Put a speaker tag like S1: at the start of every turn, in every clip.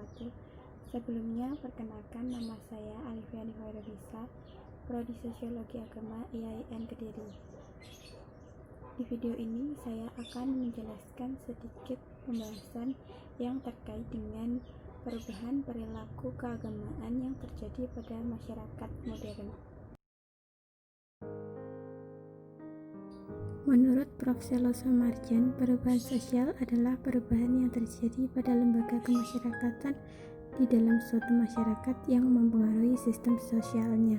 S1: wabarakatuh. Sebelumnya, perkenalkan nama saya Alifiani Hoirobisa, Prodi Sosiologi Agama IAIN Kediri. Di video ini saya akan menjelaskan sedikit pembahasan yang terkait dengan perubahan perilaku keagamaan yang terjadi pada masyarakat modern. Menurut Prof. Seloso Marjan, perubahan sosial adalah perubahan yang terjadi pada lembaga kemasyarakatan di dalam suatu masyarakat yang mempengaruhi sistem sosialnya.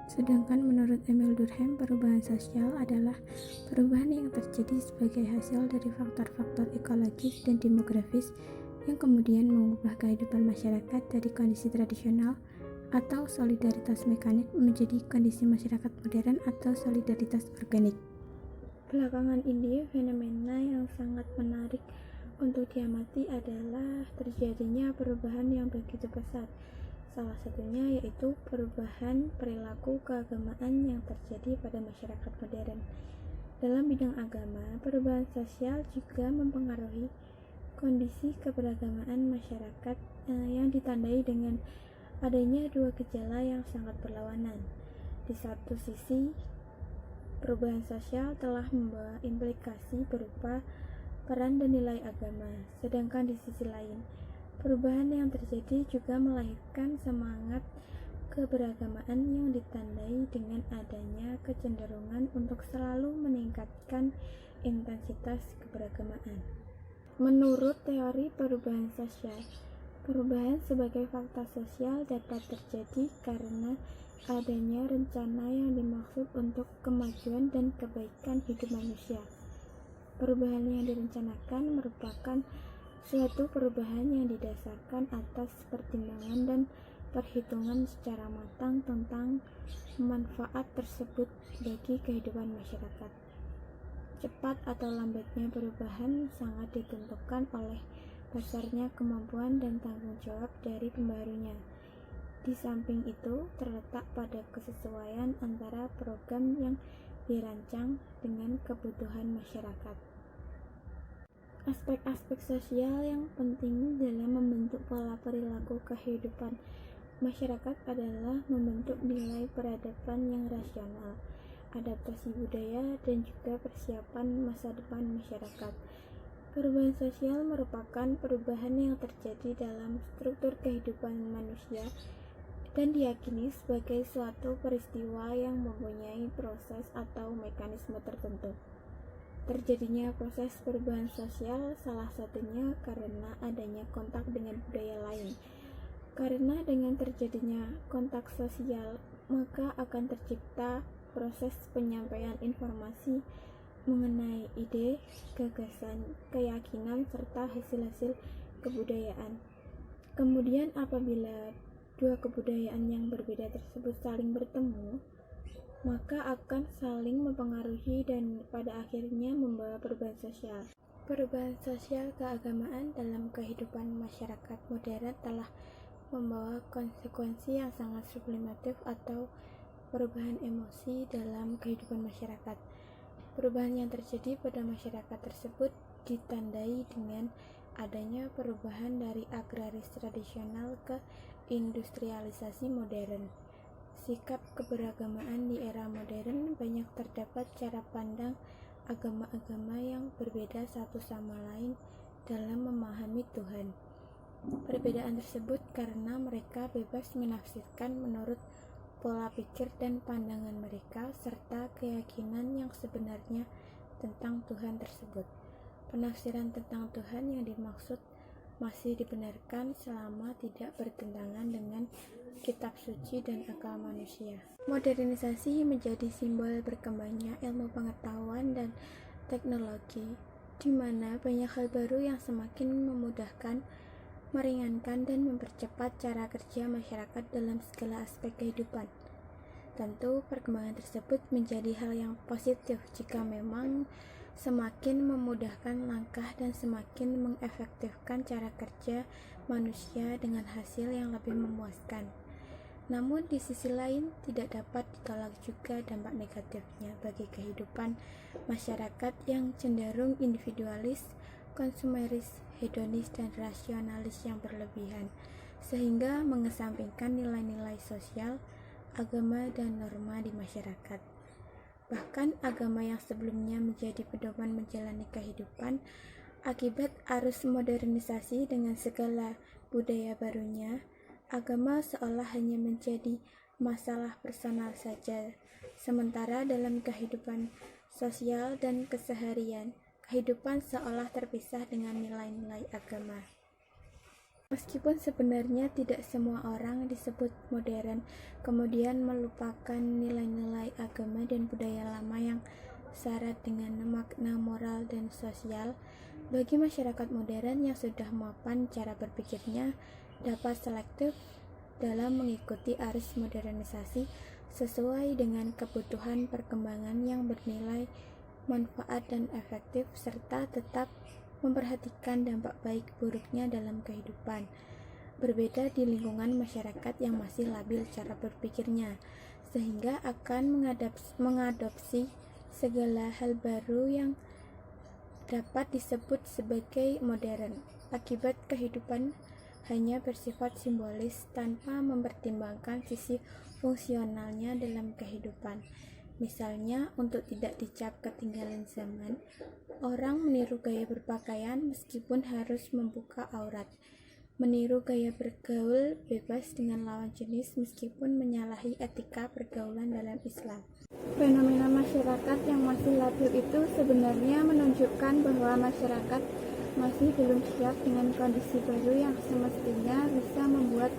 S1: Sedangkan menurut Emil Durkheim, perubahan sosial adalah perubahan yang terjadi sebagai hasil dari faktor-faktor ekologis dan demografis yang kemudian mengubah kehidupan masyarakat dari kondisi tradisional atau solidaritas mekanik menjadi kondisi masyarakat modern atau solidaritas organik. Belakangan ini, fenomena yang sangat menarik untuk diamati adalah terjadinya perubahan yang begitu pesat. Salah satunya yaitu perubahan perilaku keagamaan yang terjadi pada masyarakat modern. Dalam bidang agama, perubahan sosial juga mempengaruhi kondisi keberagamaan masyarakat yang ditandai dengan adanya dua gejala yang sangat berlawanan. Di satu sisi, perubahan sosial telah membawa implikasi berupa peran dan nilai agama, sedangkan di sisi lain, perubahan yang terjadi juga melahirkan semangat keberagamaan yang ditandai dengan adanya kecenderungan untuk selalu meningkatkan intensitas keberagamaan. Menurut teori perubahan sosial, perubahan sebagai fakta sosial dapat terjadi karena adanya rencana yang dimaksud untuk kemajuan dan kebaikan hidup manusia. Perubahan yang direncanakan merupakan suatu perubahan yang didasarkan atas pertimbangan dan perhitungan secara matang tentang manfaat tersebut bagi kehidupan masyarakat. Cepat atau lambatnya perubahan sangat ditentukan oleh besarnya kemampuan dan tanggung jawab dari pembarunya. Di samping itu, terletak pada kesesuaian antara program yang dirancang dengan kebutuhan masyarakat. Aspek-aspek sosial yang penting dalam membentuk pola perilaku kehidupan masyarakat adalah membentuk nilai peradaban yang rasional, adaptasi budaya, dan juga persiapan masa depan masyarakat. Perubahan sosial merupakan perubahan yang terjadi dalam struktur kehidupan manusia dan diyakini sebagai suatu peristiwa yang mempunyai proses atau mekanisme tertentu. Terjadinya proses perubahan sosial salah satunya karena adanya kontak dengan budaya lain. Karena dengan terjadinya kontak sosial, maka akan tercipta proses penyampaian informasi mengenai ide, gagasan, keyakinan, serta hasil-hasil kebudayaan. Kemudian apabila dua kebudayaan yang berbeda tersebut saling bertemu, maka akan saling mempengaruhi dan pada akhirnya membawa perubahan sosial. Perubahan sosial keagamaan dalam kehidupan masyarakat modern telah membawa konsekuensi yang sangat sublimatif atau perubahan emosi dalam kehidupan masyarakat. Perubahan yang terjadi pada masyarakat tersebut ditandai dengan adanya perubahan dari agraris tradisional ke industrialisasi modern. Sikap keberagamaan di era modern banyak terdapat cara pandang agama-agama yang berbeda satu sama lain dalam memahami Tuhan. Perbedaan tersebut karena mereka bebas menafsirkan menurut pola pikir dan pandangan mereka serta keyakinan yang sebenarnya tentang Tuhan tersebut. Penafsiran tentang Tuhan yang dimaksud masih dibenarkan selama tidak bertentangan dengan kitab suci dan akal manusia. Modernisasi menjadi simbol berkembangnya ilmu pengetahuan dan teknologi, di mana banyak hal baru yang semakin memudahkan, meringankan, dan mempercepat cara kerja masyarakat dalam segala aspek kehidupan. Tentu, perkembangan tersebut menjadi hal yang positif jika memang semakin memudahkan langkah dan semakin mengefektifkan cara kerja manusia dengan hasil yang lebih memuaskan. Namun di sisi lain tidak dapat ditolak juga dampak negatifnya bagi kehidupan masyarakat yang cenderung individualis, konsumeris, hedonis dan rasionalis yang berlebihan, sehingga mengesampingkan nilai-nilai sosial, agama, dan norma di masyarakat. Bahkan agama yang sebelumnya menjadi pedoman menjalani kehidupan, akibat arus modernisasi dengan segala budaya barunya, agama seolah hanya menjadi masalah personal saja, sementara dalam kehidupan sosial dan keseharian, kehidupan seolah terpisah dengan nilai-nilai agama. Meskipun sebenarnya tidak semua orang disebut modern, kemudian melupakan nilai-nilai agama dan budaya lama yang syarat dengan makna moral dan sosial, bagi masyarakat modern yang sudah mapan cara berpikirnya dapat selektif dalam mengikuti arus modernisasi sesuai dengan kebutuhan perkembangan yang bernilai manfaat dan efektif, serta tetap memperhatikan dampak baik buruknya dalam kehidupan. Berbeda di lingkungan masyarakat yang masih labil cara berpikirnya, sehingga akan mengadopsi segala hal baru yang dapat disebut sebagai modern. Akibat kehidupan hanya bersifat simbolis tanpa mempertimbangkan sisi fungsionalnya dalam kehidupan. Misalnya, untuk tidak dicap ketinggalan zaman, orang meniru gaya berpakaian meskipun harus membuka aurat, meniru gaya bergaul bebas dengan lawan jenis meskipun menyalahi etika pergaulan dalam Islam. Fenomena masyarakat yang masih labil itu sebenarnya menunjukkan bahwa masyarakat masih belum siap dengan kondisi baru yang semestinya bisa membuat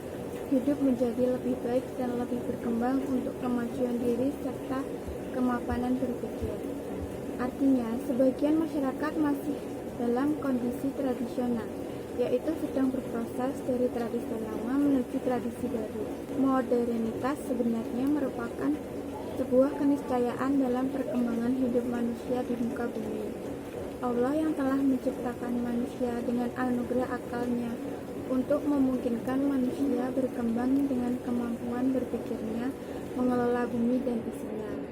S1: hidup menjadi lebih baik dan lebih berkembang untuk kemajuan diri serta kemapanan berpikir. Artinya, sebagian masyarakat masih dalam kondisi tradisional, yaitu sedang berproses dari tradisi lama menuju tradisi baru. Modernitas sebenarnya merupakan sebuah keniscayaan dalam perkembangan hidup manusia di muka bumi. Allah yang telah menciptakan manusia dengan anugerah akalnya untuk memungkinkan manusia berkembang dengan kemampuan berpikirnya, mengelola bumi dan isinya.